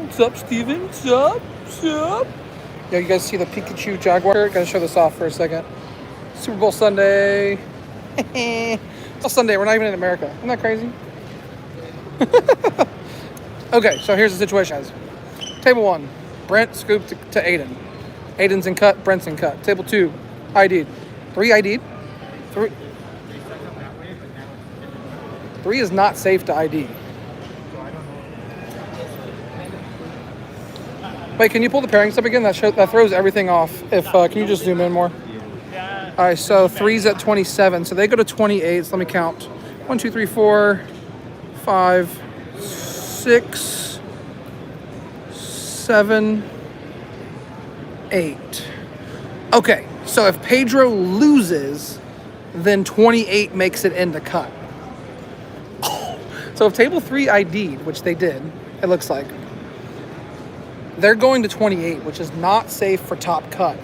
What's up, Steven? What's up? What's up? Yeah, you guys see the Pikachu Jaguar? Gotta show this off for a second. Super Bowl Sunday. It's Sunday. We're not even in America. Isn't that crazy? Okay, so here's the situation, guys. Table 1, Brent scooped to Aiden. Aiden's in cut, Brent's in cut. Table 2, ID'd. 3 ID'd. 3 is not safe to ID. Wait, can you pull the pairings up again? That throws everything off. Can you just zoom in more? All right, so 3's at 27, so they go to 28. So let me count. 1, 2, 3, 4, 5, 6, 7, 8. Okay, so if Pedro loses, then 28 makes it into cut. So if table 3 ID'd, which they did, it looks like, they're going to 28, which is not safe for top cut.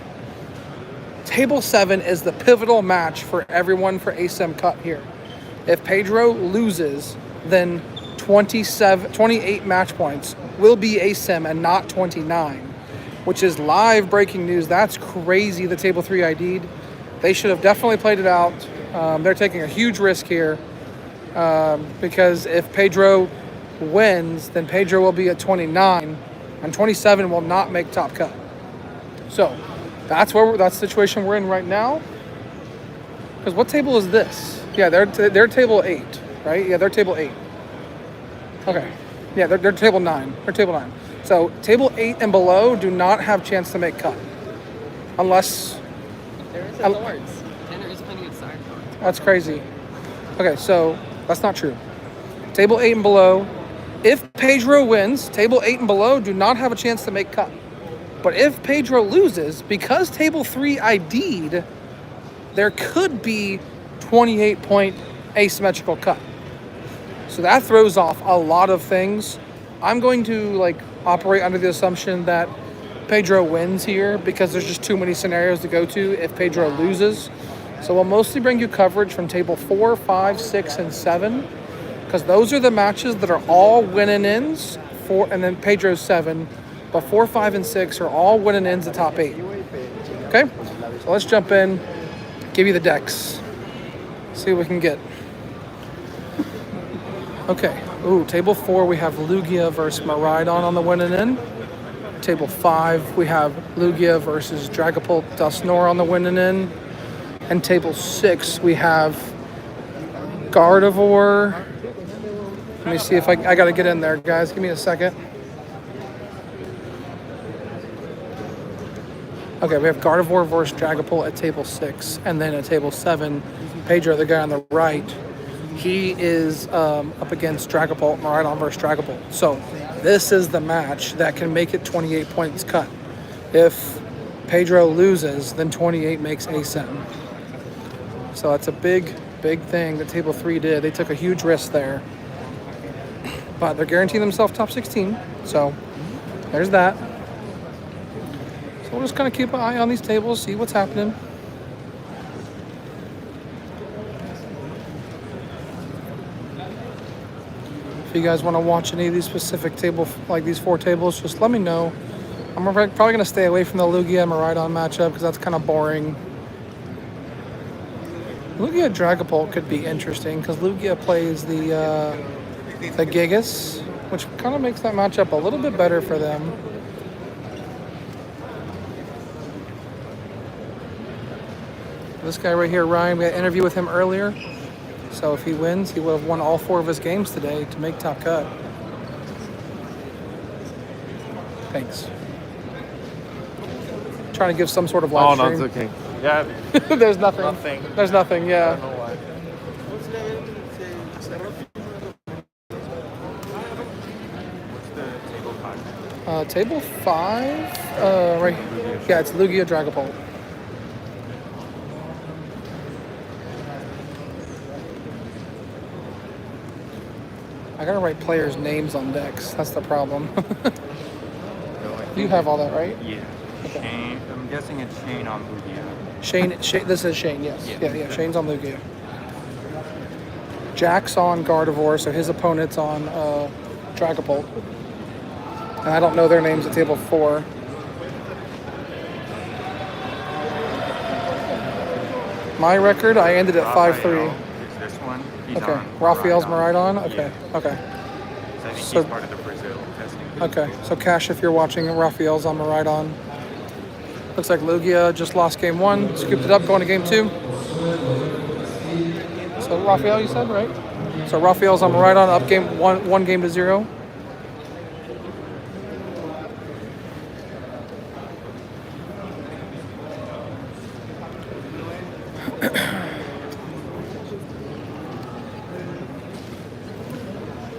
Table 7 is the pivotal match for everyone for ASIM cut here. If Pedro loses, then 28 match points will be ASIM and not 29, which is live breaking news. That's crazy, the table 3 ID'd. They should have definitely played it out. They're taking a huge risk here because if Pedro wins, then Pedro will be at 29. And 27 will not make top cut. So that's the situation we're in right now. Because what table is this? Yeah, they're table 8, right? Yeah, they're table 8. Okay. Yeah, they're table 9. They're table 9. So table 8 and below do not have chance to make cut. Unless... There is a thorns. And there is plenty of side thorns. That's crazy. Okay, so that's not true. Table 8 and below... If Pedro wins, table 8 and below do not have a chance to make cut. But if Pedro loses, because table 3 ID'd, there could be 28-point asymmetrical cut. So that throws off a lot of things. I'm going to operate under the assumption that Pedro wins here because there's just too many scenarios to go to if Pedro loses. So we'll mostly bring you coverage from table 4, 5, 6, and 7. Because those are the matches that are all win-and-ins, and then Pedro's 7, but 4, 5, and 6 are all win-and-ins at top 8. Okay? So let's jump in, give you the decks, see what we can get. Okay. Ooh, table 4, we have Lugia versus Mérida on the win-and-in. Table 5, we have Lugia versus Dragapult Dusknoir on the win-and-in. And table 6, we have Gardevoir. Let me see if I got to get in there, guys. Give me a second. Okay, we have Gardevoir versus Dragapult at table 6. And then at table 7, Pedro, the guy on the right, he is up against Dragapult, Mérida versus Dragapult. So this is the match that can make it 28 points cut. If Pedro loses, then 28 makes ASIM. So that's a big thing that table 3 did. They took a huge risk there. But they're guaranteeing themselves top 16. So there's that. So we'll just kind of keep an eye on these tables, see what's happening. If you guys want to watch any of these specific tables, like these 4 tables, just let me know. I'm probably going to stay away from the Lugia and Mérida matchup because that's kind of boring. Lugia Dragapult could be interesting because Lugia plays the Gigas, which kind of makes that matchup a little bit better for them. This guy right here, Ryan, we had an interview with him earlier. So if he wins, he would have won all 4 of his games today to make top cut. Thanks. Trying to give some sort of live stream. Oh, no, it's okay. Yeah. There's nothing. There's nothing, yeah. I don't know why. Table 5, right, yeah, it's Lugia Dragapult. I gotta write players' names on decks. That's the problem. You have all that, right? Yeah. Okay. Shane, I'm guessing it's Shane on Lugia. Shane, this is Shane, yes. Yeah, Shane's on Lugia. Jack's on Gardevoir, so his opponent's on Dragapult. And I don't know their names at table 4. My record, I ended at 5-3. Raphael is this one. He's Okay. on Raphael's Maridon. Maridon? Okay. Yeah. Okay. So I think So- he's part of the Brazil testing. Okay. So Cash, if you're watching, Raphael's on Maridon. Looks like Lugia just lost game 1, scooped it up, going to game 2. So Raphael, you said, right? So Raphael's on Maridon, up game 1 game to 0.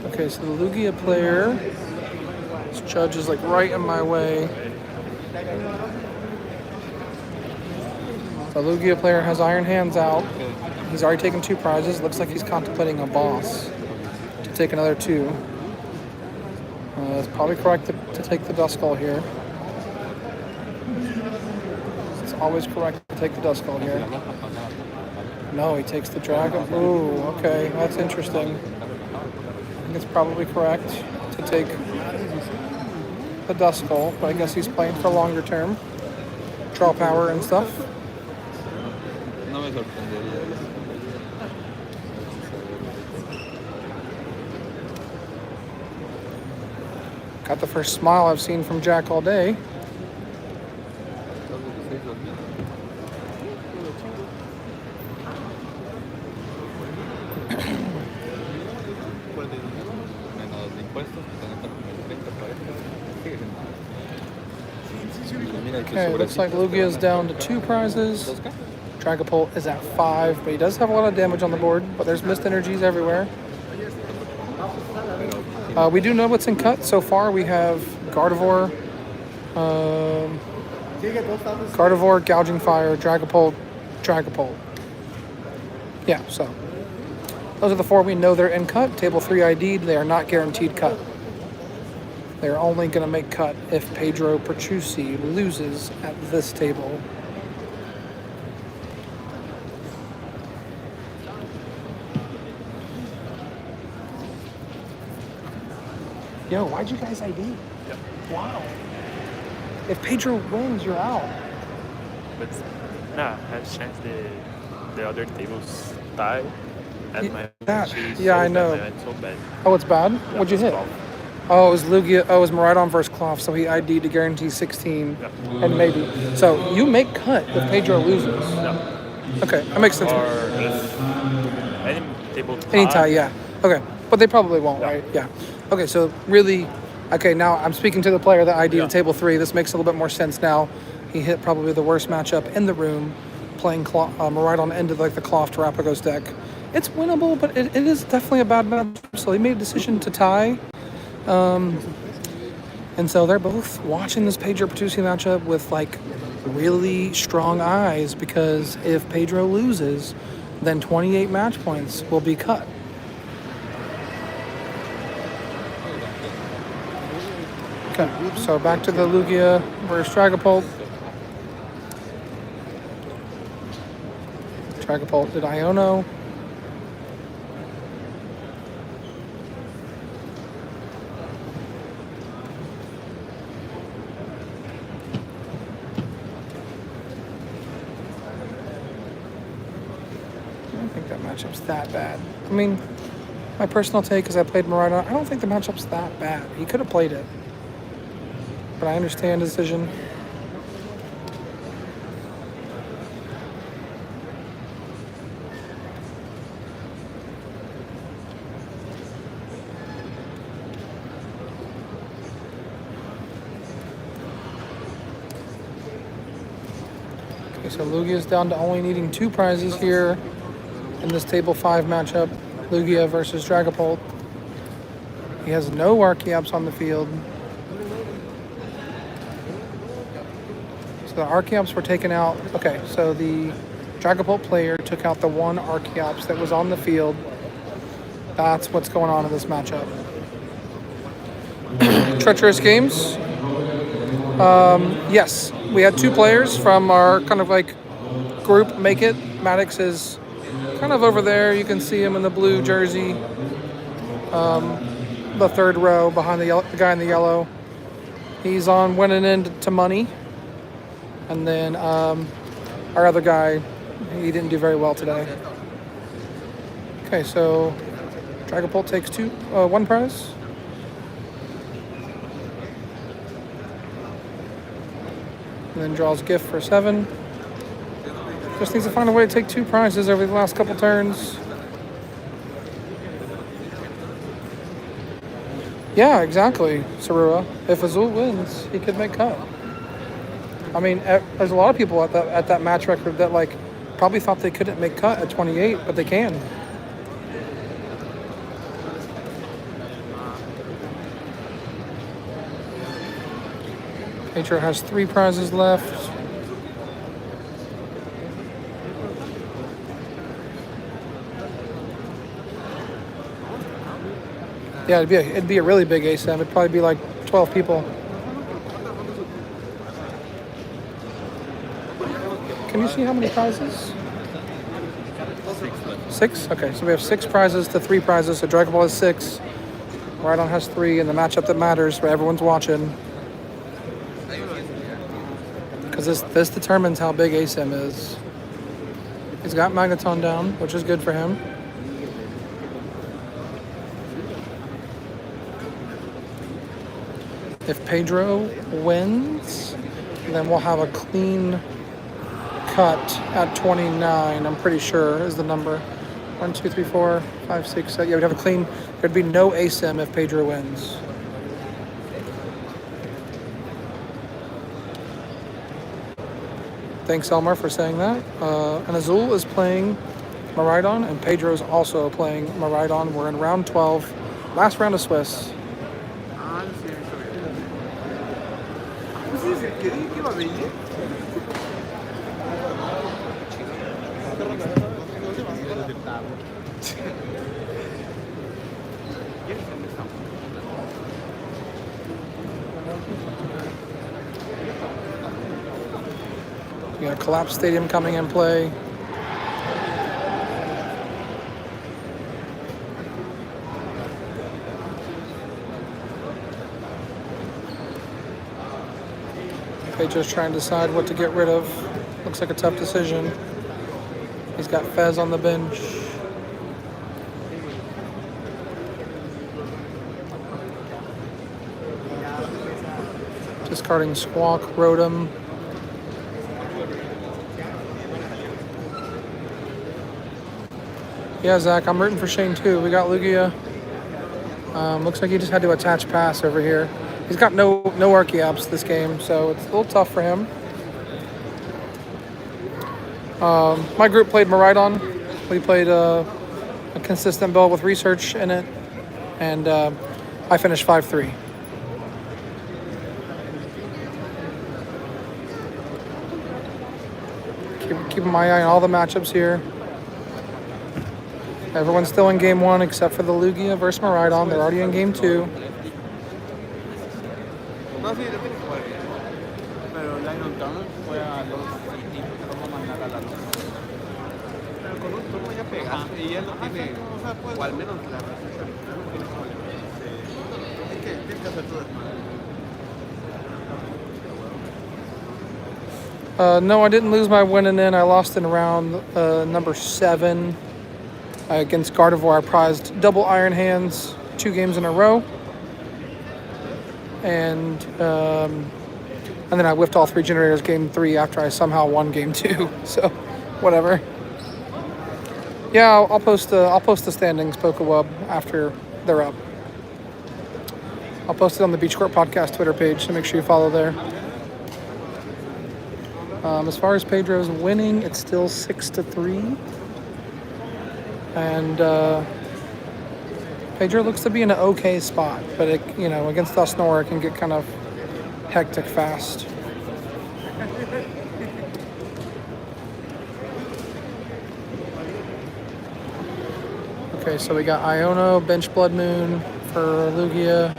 Okay, so the Lugia player, this judge is like right in my way. The Lugia player has Iron Hands out. He's already taken 2 prizes. Looks like he's contemplating a boss to take another 2. It's probably correct to take the Dust Skull here. It's always correct to take the Dust Skull here. No, he takes the Dragon. Ooh, okay, that's interesting. I think it's probably correct to take the Dust Skull, but I guess he's playing for longer term. Draw power and stuff. No me sorprendería eso. Got the first smile I've seen from Jack all day. Menos de impuestos, que están hasta como el 30, 40. Mira, Okay, looks like Lugia's down to 2 prizes. Dragapult is at 5, but he does have a lot of damage on the board, but there's missed energies everywhere. We do know what's in cut. So far we have Gardevoir, Gouging Fire, Dragapult. Yeah, so those are the 4 we know they're in cut. Table 3 ID'd, they are not guaranteed cut. They're only going to make cut if Pedro Pertusi loses at this table. Yo, why'd you guys ID? Yep. Wow. If Pedro wins, you're out. But nah, has chance the other tables tie. And my that- she's yeah, so I know. bad, so bad. Oh, it's bad? What'd you hit? Oh, it was Lugia. Oh, it was Maridon versus Clough, so he ID'd to guarantee 16 and maybe. So you make cut if Pedro loses. Yeah. Okay, that makes sense. Or if any table tie. Any tie, yeah. Okay, but they probably won't, right? Yeah. Okay, so really, okay, now I'm speaking to the player that ID'd Yeah. table 3. This makes a little bit more sense now. He hit probably the worst matchup in the room, playing Maridon into like the Clough Terrapagos deck. It's winnable, but it is definitely a bad matchup. So he made a decision to tie. And so they're both watching this Pedro Pertusi matchup with like really strong eyes, because if Pedro loses, then 28 match points will be cut. Okay, so back to the Lugia versus Dragapult. Dragapult did Iono. I don't think that matchup's that bad. I mean, my personal take is I played Maridon. I don't think the matchup's that bad. He could have played it. But I understand the decision. Okay, so Lugia's down to only needing 2 prizes here in this table 5 matchup. Lugia versus Dragapult. He has no Archeops on the field. So the Archeops were taken out. Okay, so the Dragapult player took out the 1 Archeops that was on the field. That's what's going on in this matchup. Treacherous games. Yes, we had 2 players from our kind of like group make it. Maddox is kind of over there. You can see him in the blue jersey. The 3rd row behind the guy in the yellow. He's on winning into money. And then our other guy, he didn't do very well today. Okay, so Dragapult takes one prize. And then draws gift for 7. Just needs to find a way to take 2 prizes over the last couple turns. Yeah, exactly, Sarua. If Azul wins, he could make cut. I mean, there's a lot of people at that match record that like probably thought they couldn't make cut at 28, but they can. Pedro has 3 prizes left. Yeah, it'd be a really big ASM. It'd probably be like 12 people. Can you see how many prizes? 6? Okay, so we have 6 prizes to 3 prizes. So Dragon Ball has 6. Rhydon has 3 in the matchup that matters where everyone's watching. Because this determines how big ASM is. He's got Magneton down, which is good for him. If Pedro wins, then we'll have a clean cut at 29, I'm pretty sure is the number. 1, 2, 3, 4, 5, 6, 7. Yeah, we'd have a clean, there'd be no ASIM if Pedro wins. Thanks, Elmar, for saying that. And Azul is playing Mérida, and Pedro's also playing Mérida. We're in round 12, last round of Swiss. We got a collapsed stadium coming in play. Pedro's trying to decide what to get rid of. Looks like a tough decision. He's got Fez on the bench. Discarding Squawk, Rotom. Yeah, Zach, I'm rooting for Shane too. We got Lugia. Looks like he just had to attach pass over here. He's got no Archeops this game, so it's a little tough for him. My group played Mérida. We played a consistent build with research in it, and I finished 5-3. Keeping my eye on all the matchups here. Everyone's still in game 1 except for the Lugia versus Mérida. They're already in game 2. No, I didn't lose my winning in. I lost in round number 7 against Gardevoir. I prized double Iron Hands 2 games in a row. And then I whiffed all 3 generators game 3 after I somehow won game 2. So, whatever. Yeah, I'll post the standings PokeWub after they're up. I'll post it on the Beach Court Podcast Twitter page, so make sure you follow there. As far as Pedro's winning, it's still 6-3. And Pedro looks to be in an okay spot, but against Dusnor, it can get kind of hectic fast. Okay, so we got Iono, Bench Blood Moon for Lugia.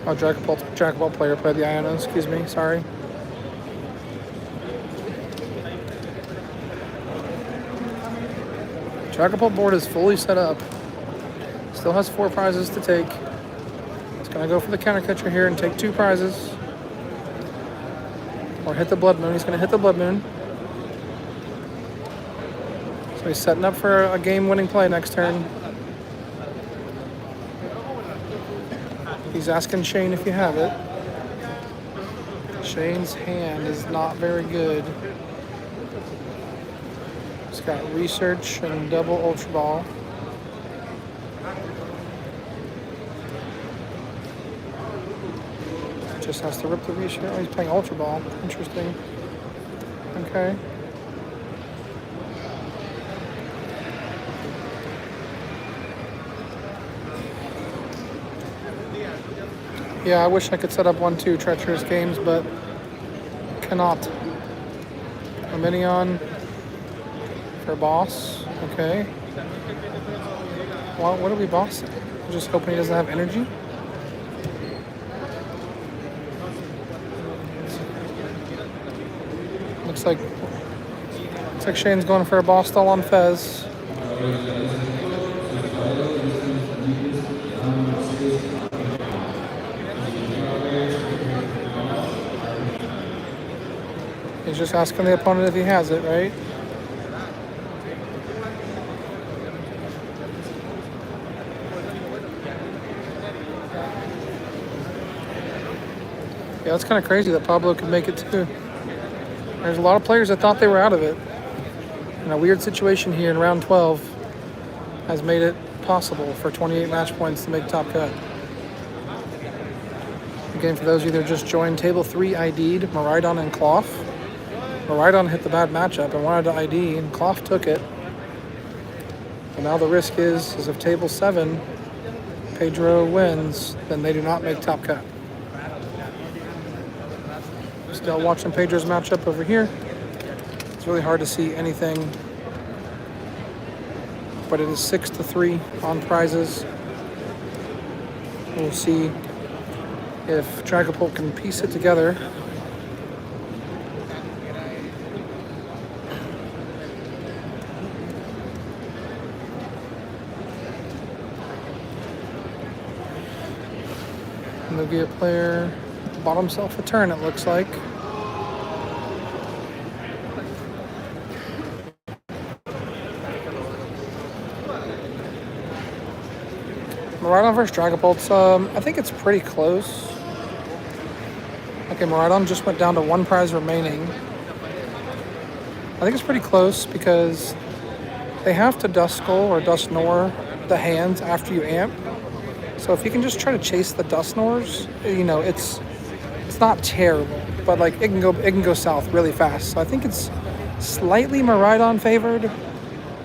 Oh, Dragon Ball player played the Iono, excuse me, sorry. Dragapult board is fully set up. Still has 4 prizes to take. It's gonna go for the counter catcher here and take 2 prizes. Or hit the blood moon. He's gonna hit the blood moon. So he's setting up for a game-winning play next turn. He's asking Shane if you have it. Shane's hand is not very good. He's got research and double ultra ball. Just has to rip the research. Oh, he's playing ultra ball. Interesting. Okay. Yeah, I wish I could set up 1-2 treacherous games, but cannot. A Minion for boss. Okay. Well, what are we bossing? I'm just hoping he doesn't have energy. Looks like Shane's going for a boss stall on Fez. He's just asking the opponent if he has it, right? Yeah, that's kind of crazy that Pablo could make it too. There's a lot of players that thought they were out of it. And a weird situation here in round 12 has made it possible for 28 match points to make top cut. Again, for those of you that just joined, table 3 ID'd Mérida and Clough. Mérida hit the bad matchup and wanted to ID, and Clough took it. And now the risk is if table 7, Pedro wins, then they do not make top cut. Still watching Pedro's matchup over here. It's really hard to see anything, but it is 6-3 on prizes. We'll see if Dragapult can piece it together. Lugia player bought himself a turn, it looks like. Mérida versus Dragapult. I think it's pretty close. Okay, Mérida just went down to 1 prize remaining. I think it's pretty close because they have to Dust Skull or Dust Nor the hands after you amp. So if you can just try to chase the Dust Nors, you know, it's not terrible, but like it can go south really fast. So I think it's slightly Mérida favored.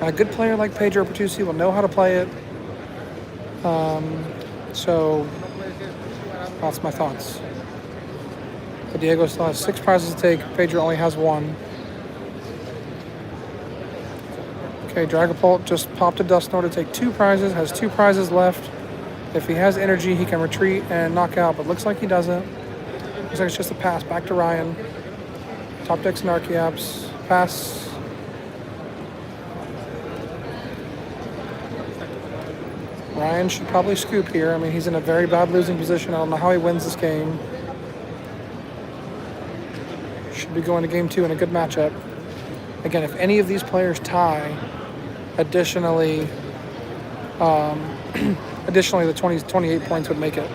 A good player like Pedro Pertusi will know how to play it. So that's my thoughts. But Diego still has 6 prizes to take. Pedro only has 1. Okay, Dragapult just popped a Dust Nor to take 2 prizes. Has 2 prizes left. If he has energy, he can retreat and knock out, but looks like he doesn't. Looks like it's just a pass back to Ryan. Top decks and Archeops. Pass. Ryan should probably scoop here. I mean, he's in a very bad losing position. I don't know how he wins this game. Should be going to game 2 in a good matchup. Again, if any of these players tie, additionally, the 28 points would make it.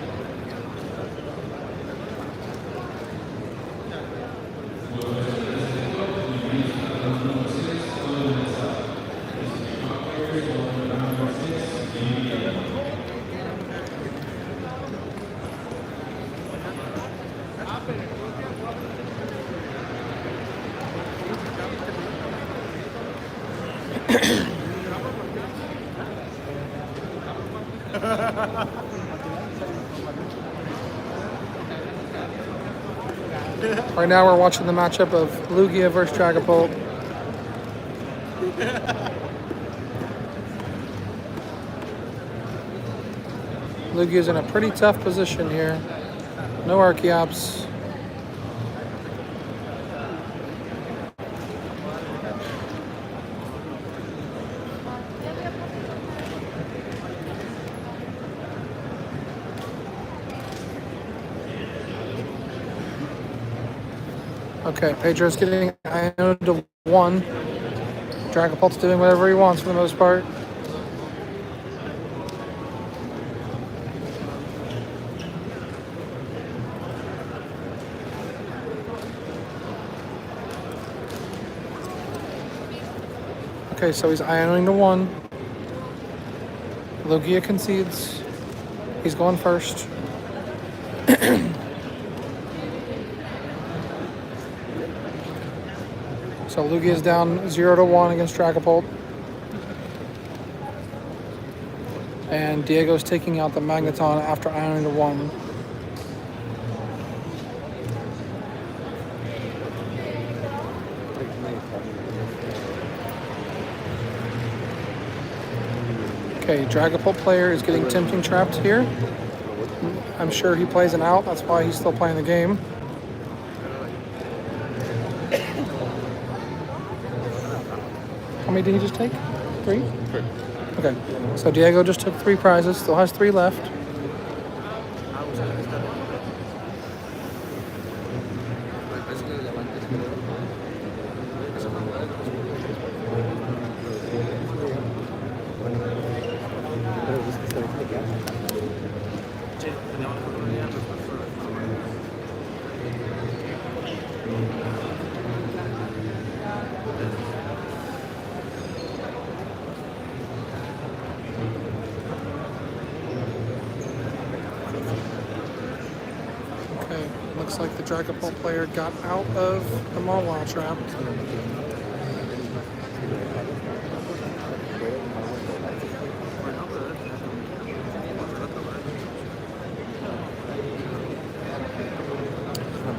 Right now we're watching the matchup of Lugia versus Dragapult. Lugia's in a pretty tough position here. No Archeops. Okay, Pedro's getting ioned to 1. Dragapult's doing whatever he wants for the most part. Okay, so he's ioning to 1. Logia concedes. He's going first. So Lugia is down 0-1 against Dragapult. And Diego's taking out the Magneton after ioning to 1. Okay, Dragapult player is getting tempting trapped here. I'm sure he plays an out, that's why he's still playing the game. How many did he just take? 3? Okay, so Diego just took 3 prizes, still has 3 left. Looks like the Dragapult player got out of the Mawa trap.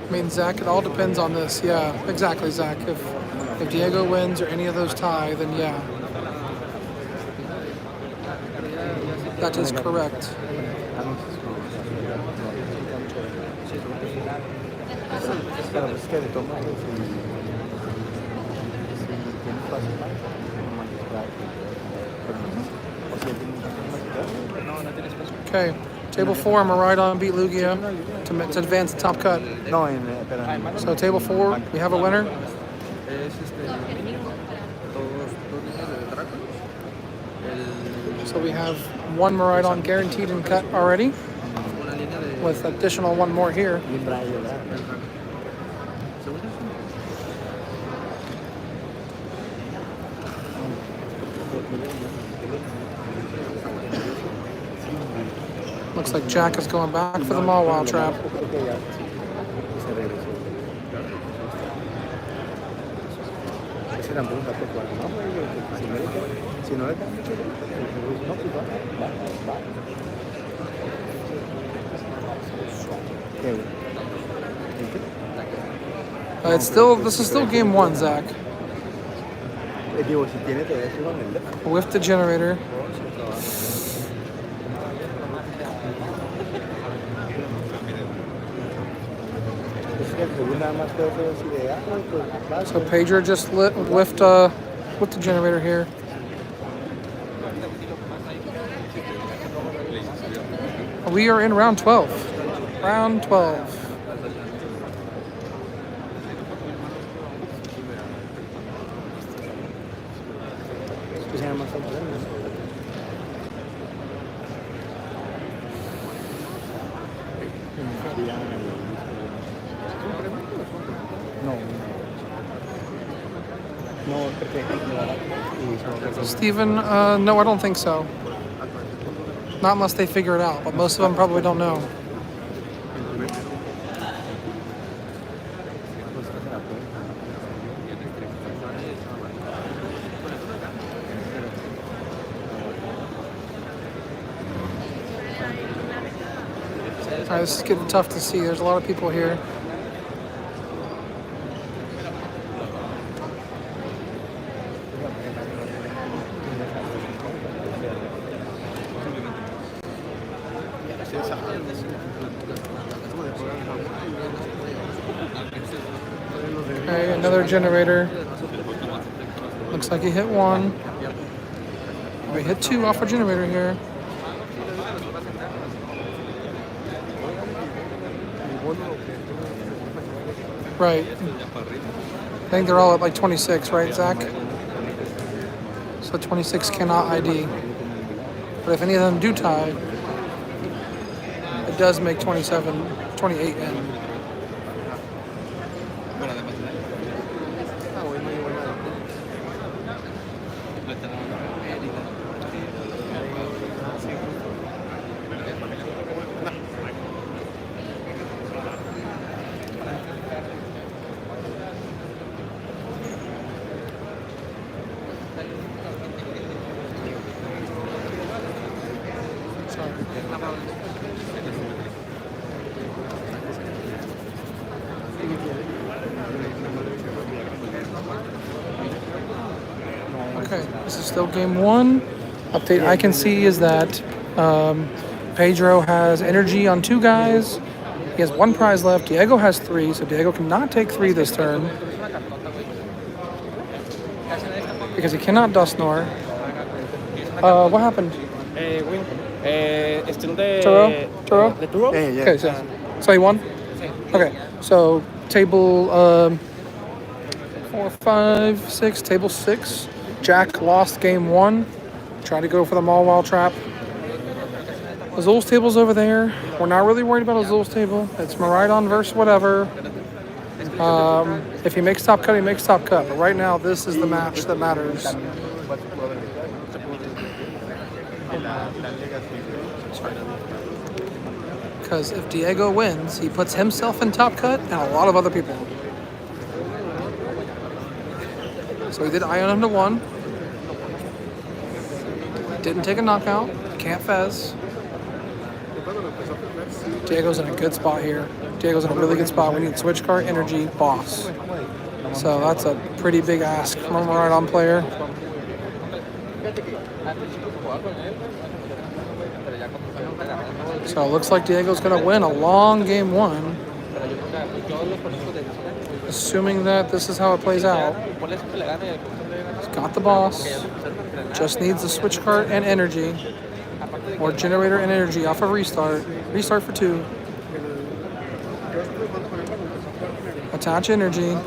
I mean, Zach, it all depends on this. Yeah, exactly, Zach. If Diego wins or any of those tie, then yeah. That is correct. Okay, table 4, Mérida beat Lugia to advance the top cut. So table 4, we have a winner. So we have 1 Mérida guaranteed and cut already, with additional 1 more here. Looks like Jack is going back for the Mawile trap. This is still game 1, Zach. With the generator. So Pedro just whiffed the generator here. We are in round 12. Round 12. Steven, no, I don't think so. Not unless they figure it out, but most of them probably don't know. Alright, this is getting tough to see. There's a lot of people here. Okay, another generator. Looks like he hit 1. We hit 2 off our generator here. Right. Y esto ya para arriba. I think they're all at like 26, right, Zach? So 26 cannot ID. But if any of them do tie, it does make 27, 28 in. Bueno, además de Ah, güey, no llevo nada. no está nada. Okay, this is still game one. Update I can see is that Pedro has energy on 2 guys. He has 1 prize left. Diego has 3, so Diego cannot take 3 this turn because he cannot dust snore. What happened? Still the Turo? The Turo? Okay, so he won? Okay, so table 4, 5, 6, table 6. Jack lost game 1. Tried to go for the Malwal trap. Azul's table's over there. We're not really worried about Azul's table. It's Maridon versus whatever. If he makes top cut, he makes top cut. But right now, this is the match that matters. Because if Diego wins, he puts himself in top cut and a lot of other people. So he did ion him to 1. Didn't take a knockout. Can't fez. Diego's in a good spot here. Diego's in a really good spot. We need switch card, energy, boss. So that's a pretty big ask from a Maridon player. So it looks like Diego's going to win a long game 1. Assuming that this is how it plays out. He's got the boss. Just needs the switch cart and energy. Or generator and energy off of restart. Restart for 2. Attach energy.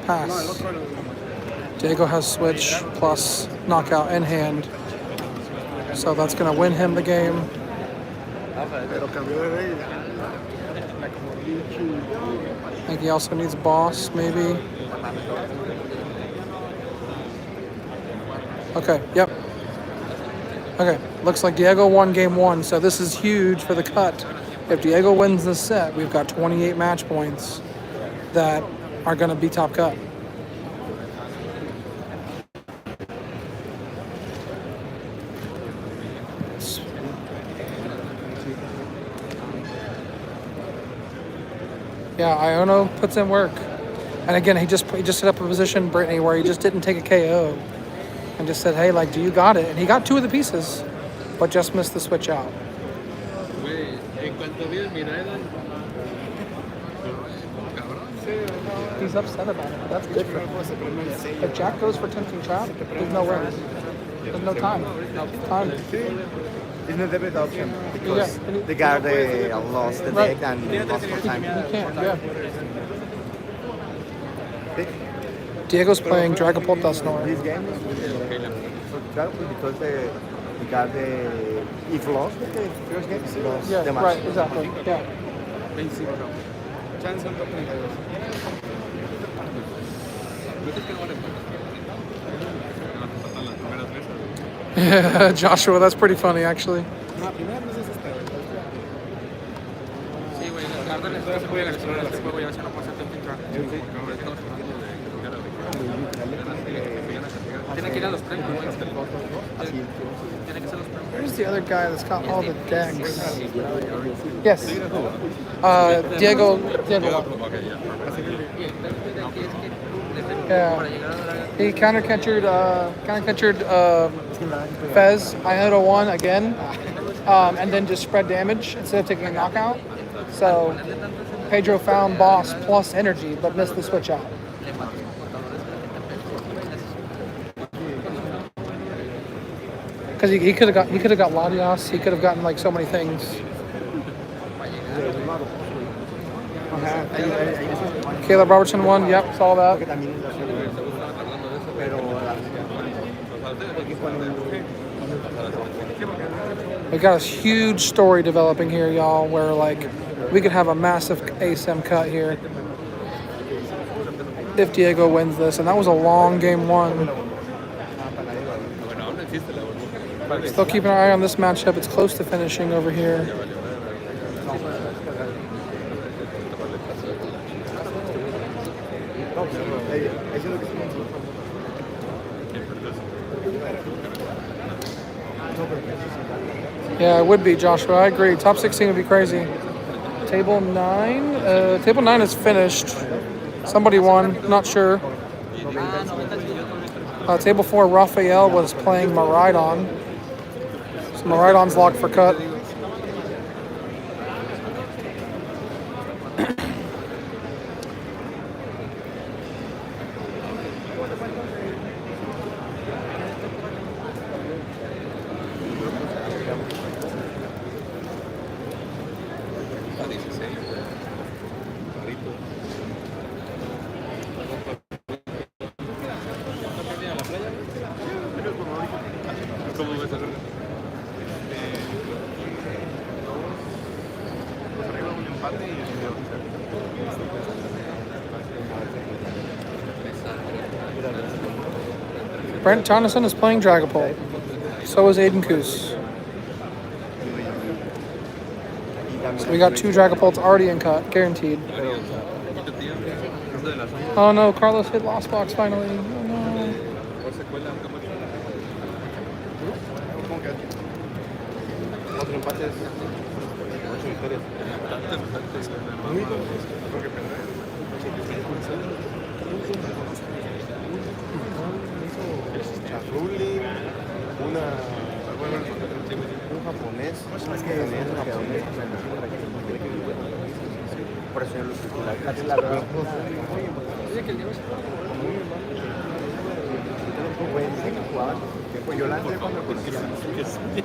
Pass. Diego has switch plus knockout in hand. So that's going to win him the game. I think he also needs boss, maybe. Okay, yep. Okay, looks like Diego won game 1, so this is huge for the cut. If Diego wins this set, we've got 28 match points that are going to be top cut. Yeah, Iono puts in work. And again, he just set up a position, Brittany, where he just didn't take a KO. And just said, hey, like, do you got it? And he got 2 of the pieces, but just missed the switch out. Güey, en cuanto vi el Mérida, He's upset about it, but that's different. If Jack goes for tempting trap, there's no way. There's no time. Time. It's not the best option because the guard lost the Right. deck and lost more time. You can't, yeah. Diego's playing Dragapult Dust Snore. This game is so doubtful because the guard if lost the first game, he lost Yeah, the match. right, exactly. Yeah. Yeah, Joshua, that's pretty funny, actually. Sí, güey, el Garden es que voy a explorar este juego y a ver si no puedo hacer tempting trap. Tiene que ir a los premios, güey. Tiene que ser los premios. Where's the other guy that's got all the decks? Yes. Diego. Yeah. He counter-catchered Fez, Iono 1 again, and then just spread damage instead of taking a knockout. So Pedro found boss plus energy, but missed the switch out. Because he could have got Latias, he could have gotten like so many things. Caleb Robertson won. Yep, saw that. Porque también es la segunda. Pero We got a huge story developing here, y'all, where like we could have a massive ASM cut here if Diego wins this, and that was a long game one. Still keeping our eye on this matchup. It's close to finishing over here. Yeah, it would be, Joshua. I agree. Top 16 would be crazy. Table 9? Table 9 is finished. Somebody won. Not sure. Table 4, Raphael was playing Maridon. So Maridon's locked for cut. Brent Jonathan is playing Dragapult. So is Aiden Khus. So we got 2 Dragapults already in cut, guaranteed. Oh no, Carlos hit Lost Box finally. Oh no. otro empate es 8 victorias. Chafruli, un japonés, por eso yo lo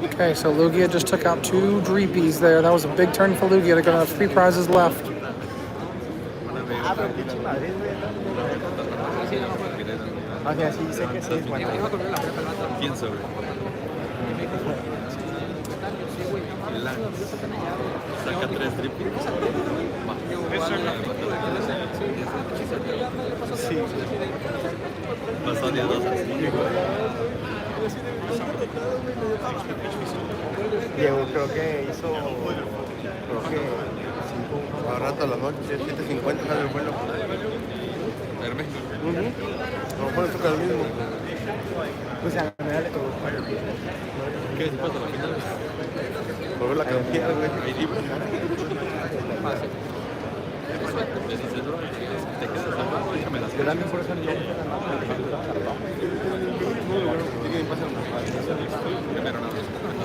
Okay, so Lugia just took out 2 Dreepies there. That was a big turn for Lugia. They're gonna have 3 prizes left. Saca 3 triples. Sí. Pasó 10-2. Diego creo que hizo 5 a rato a las noches, 7:50 sale el vuelo. A ver, México. A lo mejor toca el mismo. Pues a la final le tocó. ¿Qué es pasa a la final? Por la campeona, güey. ¿Hay libros? ¿Me dices, bro? ¿Te quedas abajo? Déjame las Yo también por eso no.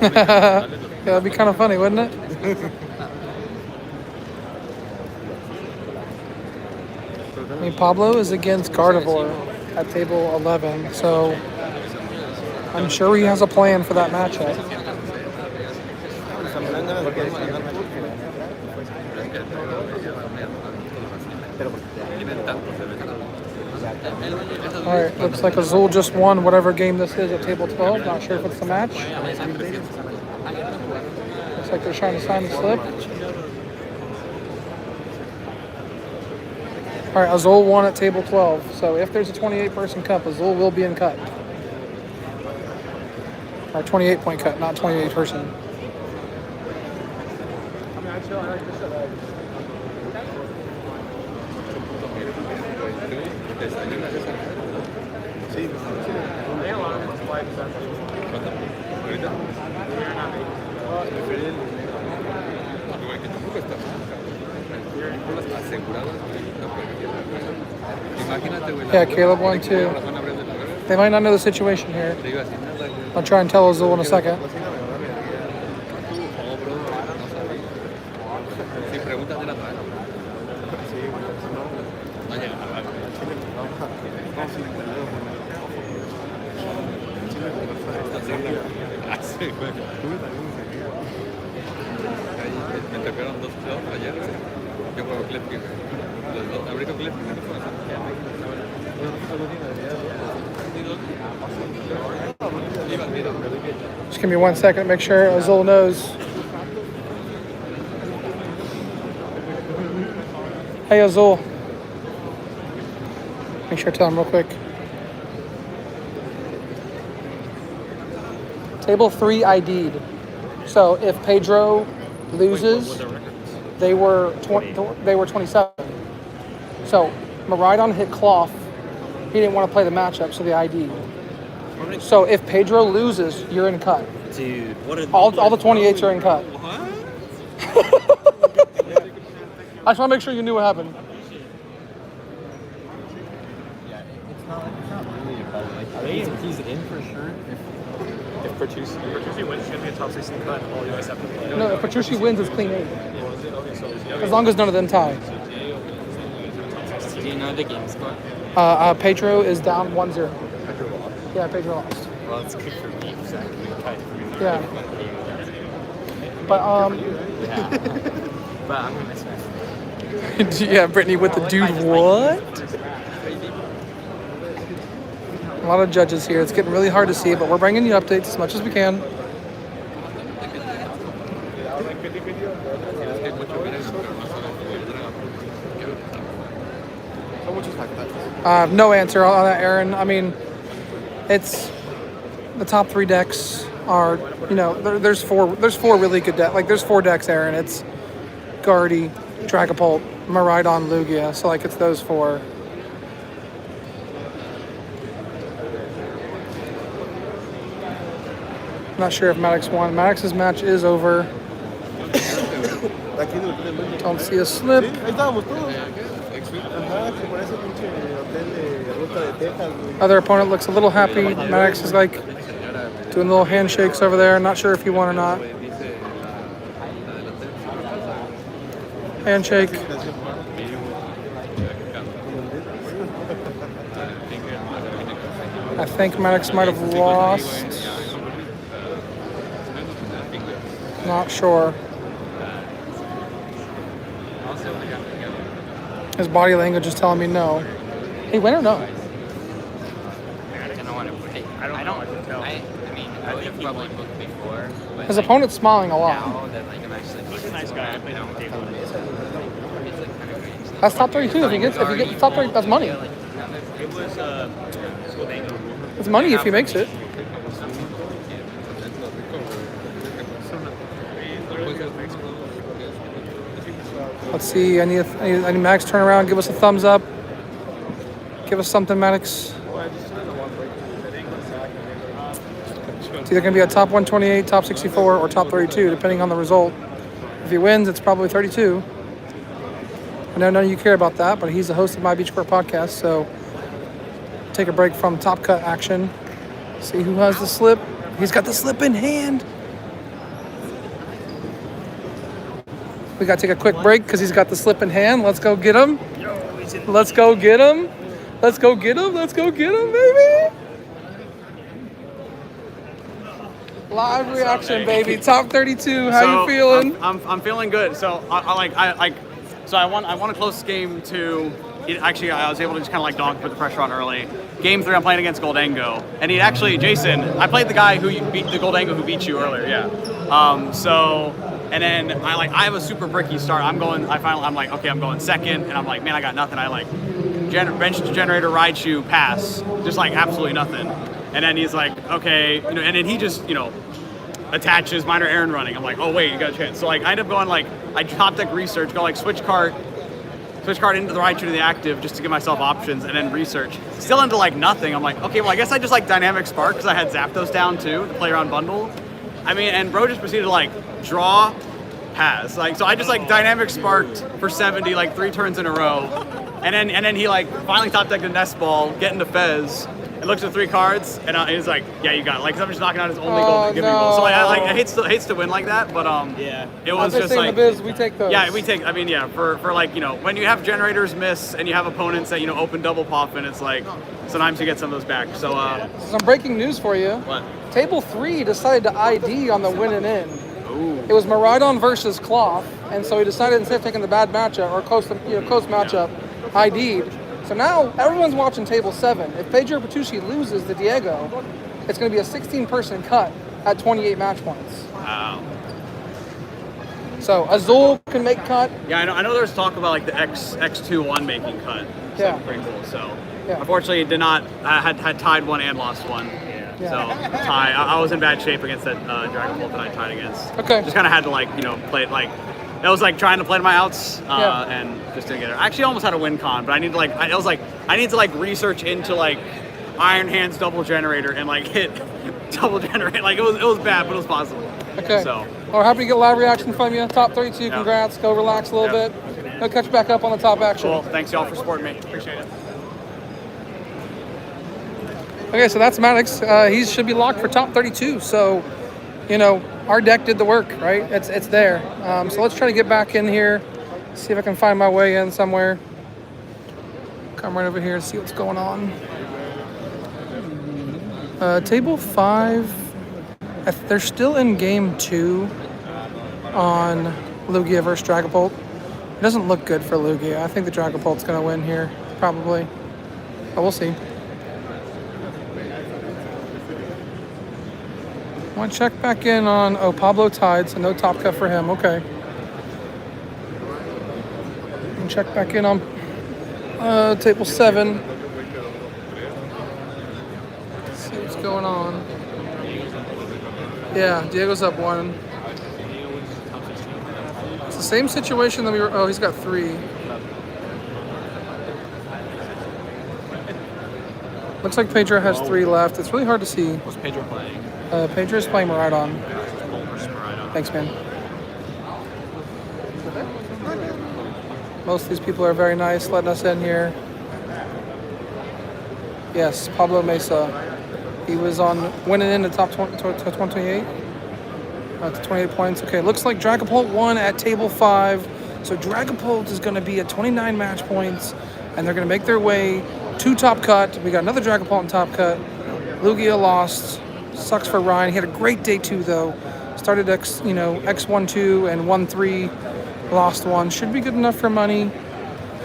Yeah, that'd be kind of funny, wouldn't it? I mean, Pablo is against Gardevoir at table 11, so I'm sure he has a plan for that matchup. All right, looks like Azul just won whatever game this is at table 12. Not sure if it's the match. Looks like they're trying to sign the slip. All right, Azul won at table 12. So if there's a 28-person cup, Azul will be in cut. Or 28-point cut, not 28-person. Sí. Yeah, Caleb won too. They might not know the situation here. I'll try and tell Azul in a second. Me tocaron 2 clavos ayer. Yo juego Clip. Abrir con clip primero fue Just give me 1 second to make sure Azul knows. Hey, Azul. Make sure I tell him real quick. Table 3 ID'd. So if Pedro loses, they were 27. So Mérida hit Cloth. He didn't want to play the matchup, so they ID'd. So if Pedro loses, you're in cut. Dude, what are All the 28s are in cut. I just want to make sure you knew what happened. He's in for sure. If Bertuzzi wins, he's going to be a top 16 cut. All you guys have to play. No, if Petrucci wins, it's clean 8. As long as none of them tie. Do you know the game score? Pedro is down 1-0. Yeah, Pedro lost. well, it's good for me. Exactly. Yeah. But But I'm gonna miss it. yeah, Brittany with the dude. What? A lot of judges here. It's getting really hard to see, but we're bringing you updates as much as we can. No answer on that, Aaron. I mean, it's the top 3 decks are, you know, there's four really good decks. Like, there's 4 decks, Aaron. It's Gardy, Dragapult, Mérida, Lugia. So, like, it's those 4. Not sure if Maddox won. Maddox's match is over. Don't see a slip. Ahí estábamos todos. Ajá, que por ese pinche hotel de ruta de Texas, güey. Other opponent looks a little happy. Maddox is like doing little handshakes over there. Not sure if he won or not. Handshake. I think Maddox might have lost. Not sure. His body language is telling me no. He win or no? I don't want to put it. I don't. I mean, I've probably booked before. But His like, opponent's smiling a lot. now that like I'm actually. He's a nice guy. I played on the table. It's like kind of great. That's top 32. If he gets top 30, that's money. It was school day. It's money if he makes it. Let's see. I need Max turn around. Give us a thumbs up. Give us something, Maddox. It's either going to be a top 128, top 64, or top 32, depending on the result. If he wins, it's probably 32. I know none of you care about that, but he's the host of My Beach Court podcast, so take a break from Top Cut action. See who has the slip. He's got the slip in hand. We got to take a quick break because he's got the slip in hand. Let's go get him. Let's go get him. Let's go get him. Let's go get him, baby. Live reaction, baby. Top 32. How you feeling? I'm feeling good. So I won a close game 2. Actually, I was able to just kind of like dog put the pressure on early. Game 3, I'm playing against Goldango, and he actually, Jason, I played the guy who you beat, the Goldango who beat you earlier. Yeah. And then I have a super bricky start. I'm like, okay, I'm going second, and I'm like, man, I got nothing. I like bench generator, Raichu, pass, just like absolutely nothing. And then he's like, okay, and then he just, attaches minor errand running. I'm like, oh wait, you got a chance. So like I end up going like, I top deck research, go like switch card into the Raichu to the active just to give myself options, and then research. Still into like nothing. I'm like, okay, well I guess I just like dynamic spark because I had Zapdos down too to play around bundle. I mean, and bro just proceeded to like draw, pass. Like, so I just like dynamic sparked for 70 like 3 turns in a row, and then he like finally top decked a nest ball, get into Fez, and looks at 3 cards, and he's like, yeah, you got it. Like, 'cause I'm just knocking out his only goal to give me goal. So like, I hates to win like that, but yeah, it was just like, in the biz, we take those. yeah, we take. I mean, yeah, for like when you have generators miss and you have opponents that open double pop, and it's like sometimes you get some of those back. So some breaking news for you. What? Table 3 decided to ID on the win and in. Ooh. It was Mérida versus Cloth, and so he decided instead of taking the bad matchup or close matchup, ID'd. So now everyone's watching table 7. If Pedro Bertucci loses to Diego, it's going to be a 16-person cut at 28 match points. Wow. So Azul can make cut. Yeah, I know there's talk about like the X2-1 making cut. So Yeah. pretty cool. So Yeah. unfortunately it did not. I had tied one and lost one. Yeah. So tie. I was in bad shape against that Dragon Bolt that I tied against. Okay. Just kind of had to like play it like. That was like trying to play to my outs Yeah. and just didn't get it. I actually almost had a win con, but I need to I need to like research into like Iron Hands double generator and like hit double generate. Like it was bad, but it was possible. Okay. So Well, happy to get live reaction from you. Top 32, Yeah. congrats. Go relax a little Yeah. bit. Go catch back up on the top action. cool. Thanks y'all for supporting me. Appreciate it. Okay, so that's Maddox. He should be locked for top 32. So, our deck did the work, right? It's there. So let's try to get back in here. See if I can find my way in somewhere. Come right over here and see what's going on. Table 5. They're still in game 2 on Lugia versus Dragapult. It doesn't look good for Lugia. I think the Dragapult's going to win here, probably. But we'll see. I want to check back in on, Pablo tied, so no top cut for him. Okay. And check back in on table 7. See what's going on. Yeah, Diego's up 1. It's the same situation that we were. Oh, he's got 3. Looks like Pedro has 3 left. It's really hard to see. What's Pedro playing? Pedro's playing Maridon. Thanks, man. Most of these people are very nice, letting us in here. Yes, Pablo Mesa. He was on winning in the top 20, to 28. To 28 points. Okay, looks like Dragapult won at table 5. So Dragapult is going to be at 29 match points, and they're going to make their way to top cut. We got another Dragapult in top cut. Lugia lost. Sucks for Ryan. He had a great day 2 though. Started X1-2 and 1-3. Lost 1. Should be good enough for money.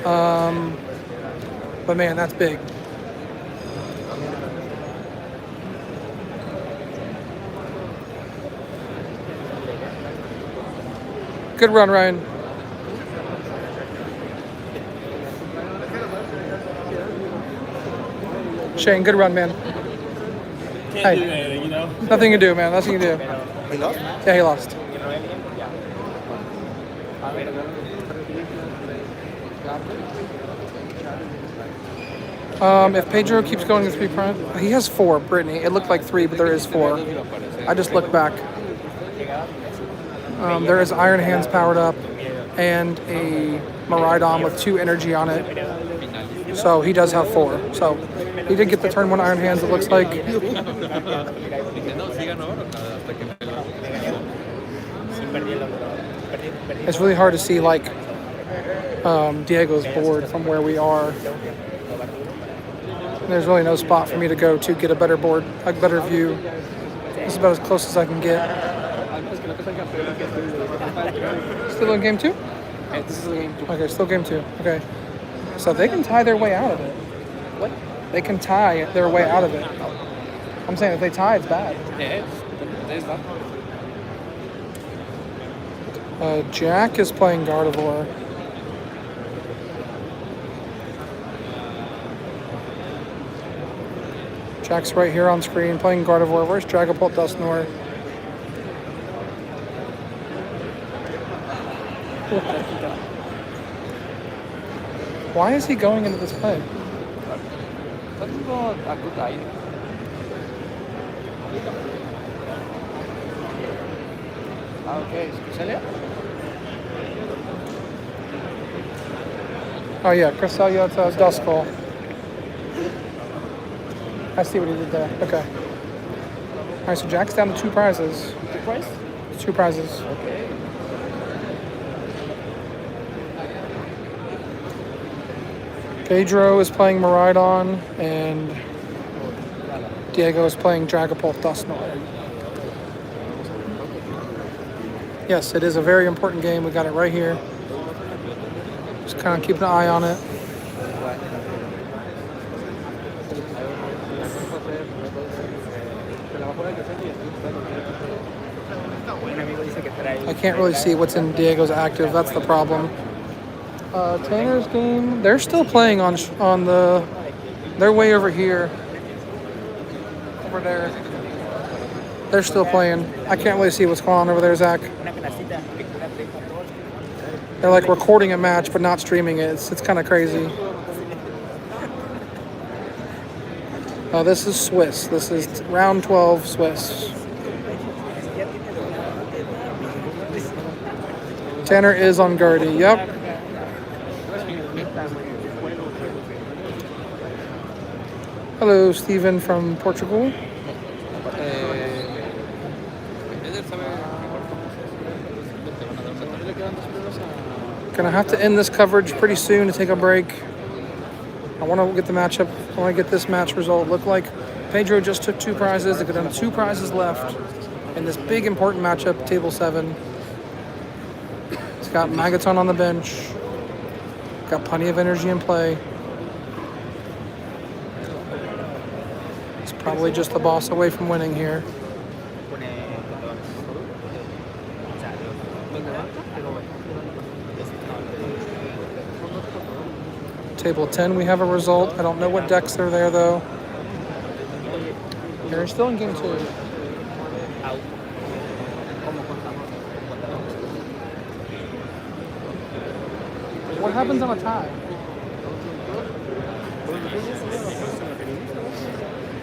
But man, that's big. Good run, Ryan. Shane, good run, man. Can't do anything, Nothing to do, man. Nothing to do. He lost? Yeah, he lost. If Pedro keeps going to 3 prime, he has 4, Brittany. It looked like 3, but there is 4. I just looked back. There is Iron Hands powered up and a Maridon with 2 energy on it. So he does have 4. So he did get the turn 1 Iron Hands, it looks like. It's really hard to see Diego's board from where we are. There's really no spot for me to go to get a better board, a better view. This is about as close as I can get. Still in game 2? This is game 2. Okay, still game 2. Okay. So they can tie their way out of it. What? They can tie their way out of it. I'm saying if they tie, it's bad. Yeah, there's that. Jack is playing Gardevoir. Jack's right here on screen playing Gardevoir. Where's Dragapult Dusknoir? Why is he going into this play? That's not a good idea. Okay, Cecilia? Oh yeah, Cresselia to Duskull. I see what he did there. Okay. All right, so Jack's down to 2 prizes. 2 price? 2 prizes. Okay. Pedro is playing Maridon, and Diego is playing Dragapult Dusknoir. Yes, it is a very important game. We got it right here. Just kind of keep an eye on it. I can't really see what's in Diego's active. That's the problem. Tanner's game. They're still playing on the. They're way over here. Over there. They're still playing. I can't really see what's going on over there, Zach. They're like recording a match but not streaming it. It's kind of crazy. Oh, this is Swiss. This is round 12 Swiss. Tanner is on Gardy. Yep. Hello, Steven from Portugal. Gonna have to end this coverage pretty soon to take a break. I want to get the matchup. I want to get this match result. Look like Pedro just took 2 prizes. They've got 2 prizes left in this big important matchup, table 7. He's got Magaton on the bench. Got plenty of energy in play. He's probably just the boss away from winning here. Table 10, we have a result. I don't know what decks are there, though. They're still in game 2. What happens on a tie?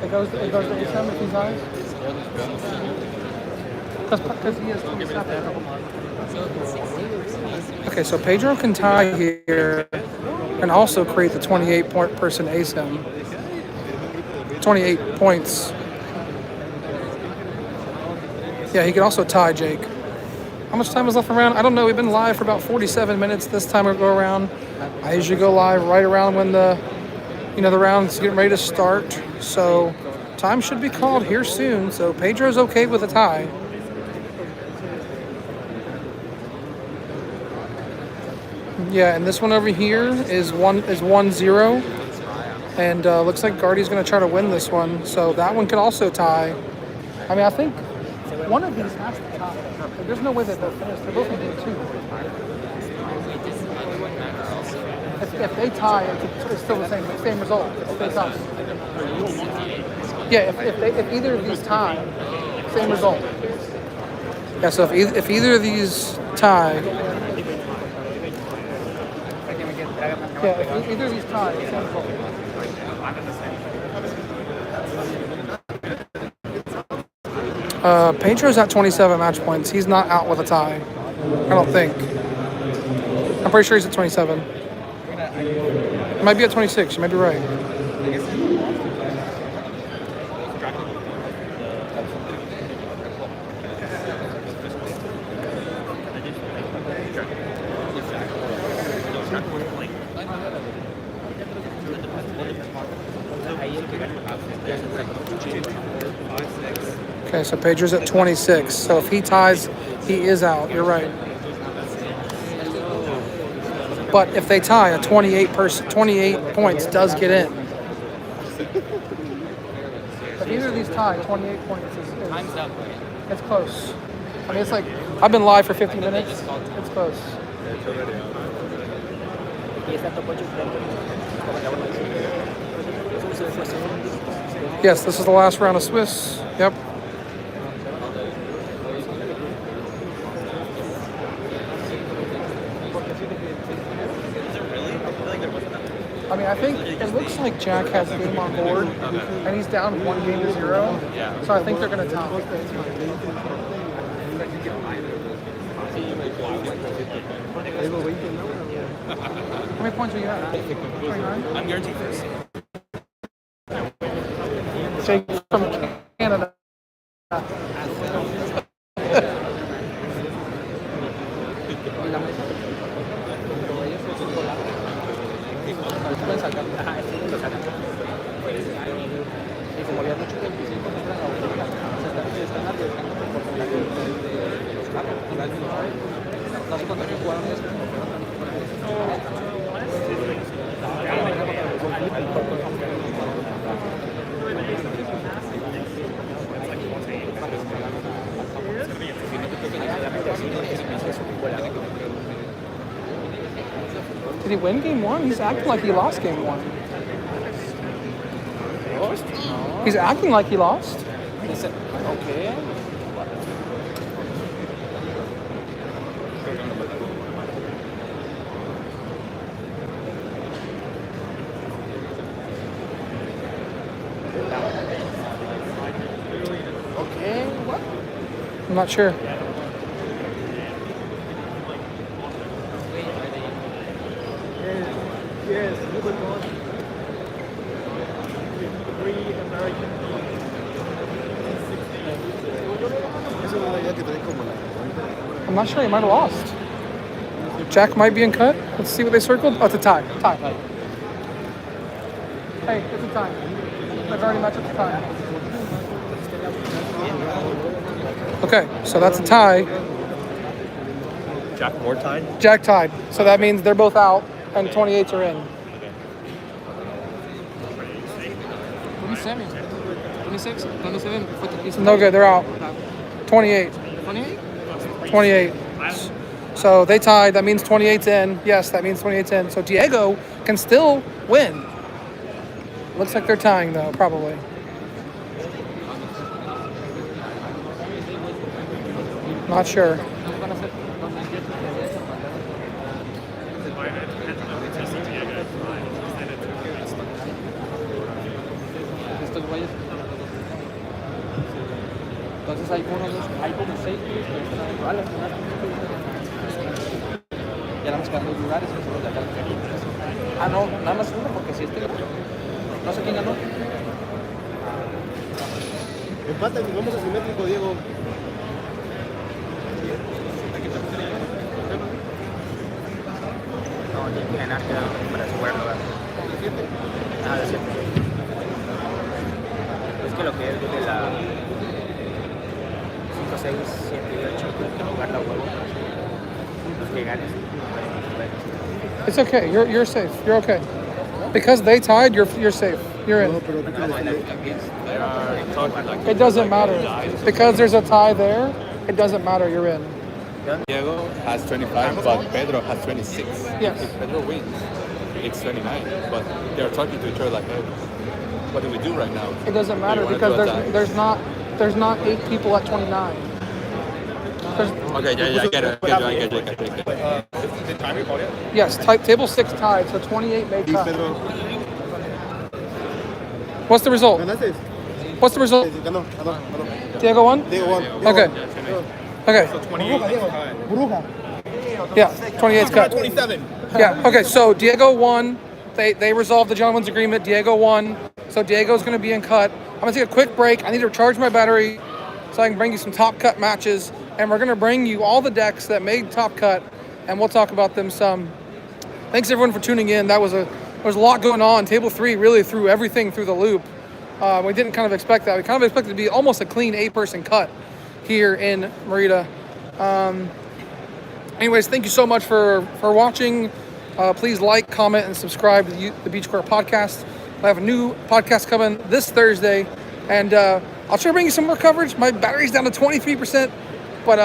It goes to ASM if he ties? Because he has 27. Okay, so Pedro can tie here and also create the 28-point person ASM. 28 points. Yeah, he can also tie Jake. How much time is left around? I don't know. We've been live for about 47 minutes this time we go around. I usually go live right around when the round's getting ready to start. So time should be called here soon. So Pedro's okay with a tie. Yeah, and this one over here is 1-0. And looks like Gardy's going to try to win this one. So that one could also tie. I mean, I think one of these has to tie. There's no way that they'll finish. They're both in game 2. If they tie, it's still the same result. If they tie. Yeah, if either of these tie, same result. Yeah, so if either of these tie. Yeah, if either of these tie, same result. Pedro's at 27 match points. He's not out with a tie. I don't think. I'm pretty sure he's at 27. He might be at 26. You might be right. Okay, so Pedro's at 26. So if he ties, he is out. You're right. But if they tie, a 28 points does get in. If either of these tie, 28 points is Time's up. it's close. I mean, it's like I've been live for 50 minutes. It's close. Yes, this is the last round of Swiss. Yep. I mean, I think it looks like Jack has the game on board, and he's down 1-0. Yeah. So I think they're going to tie. How many points are you at? 29? I'm guaranteed first. Jake from Canada. Did he win game one? He's acting like he lost game one. He's acting like he lost. Okay. Okay, what? I'm not sure. Yes, good one. 3 American. Esa es una idea que trae como la. I'm not sure. He might have lost. Jack might be in cut. Let's see what they circled. Oh, it's a tie. Tie. Hey, it's a tie. They've already matched up the tie. Okay, so that's a tie. Jack more tied. Jack tied. So that means they're both out and 28s are in. 27, 26, 27, 46. No good. They're out. 28. 28? 28. So they tied. That means 28's in. Yes, that means 28's in. So Diego can still win. Looks like they're tying, though, probably. Not sure. Entonces hay como 6 iguales. Ya nada más quedan 2 lugares y solo de acá. Ah, no, nada más uno porque si no sé quién ganó. Empata y vamos asimétrico, Diego. No, tiene que ganar para asegurar el lugar. Ah, de 7. Es que lo que es de la 5, 6, 7 y 8, jugar la juego. Los que ganes. It's okay. You're safe. You're okay. Because they tied, you're safe. You're in. It doesn't matter. Because there's a tie there, it doesn't matter. You're in. Diego has 25, but Pedro has 26. Yes. If Pedro wins, it's 29. But they're talking to each other like, hey, what do we do right now? It doesn't matter Do you because wanna do a tie? there's not 8 people at 29. Okay, yeah, I get it. I get it. The time you called it? Yes, table 6 tied, so 28 may Y cut. Pedro. What's the result? ¿Ganaste? What's the result? Ganó. Diego won? Diego won. Okay. Okay. So 28 time. Bruja. Yeah, 28's cut. 27. Yeah, okay, so Diego won. They resolved the gentleman's agreement. Diego won. So Diego's going to be in cut. I'm going to take a quick break. I need to recharge my battery so I can bring you some top cut matches. And we're going to bring you all the decks that made top cut, and we'll talk about them some. Thanks everyone for tuning in. There was a lot going on. Table 3 really threw everything through the loop. We didn't kind of expect that. We kind of expected it to be almost a clean 8-person cut here in Mérida. Anyways, thank you so much for watching. Please like, comment, and subscribe to the Beach Court Podcast. I have a new podcast coming this Thursday, and I'll try to bring you some more coverage. My battery's down to 23%, but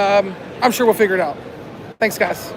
I'm sure we'll figure it out. Thanks, guys.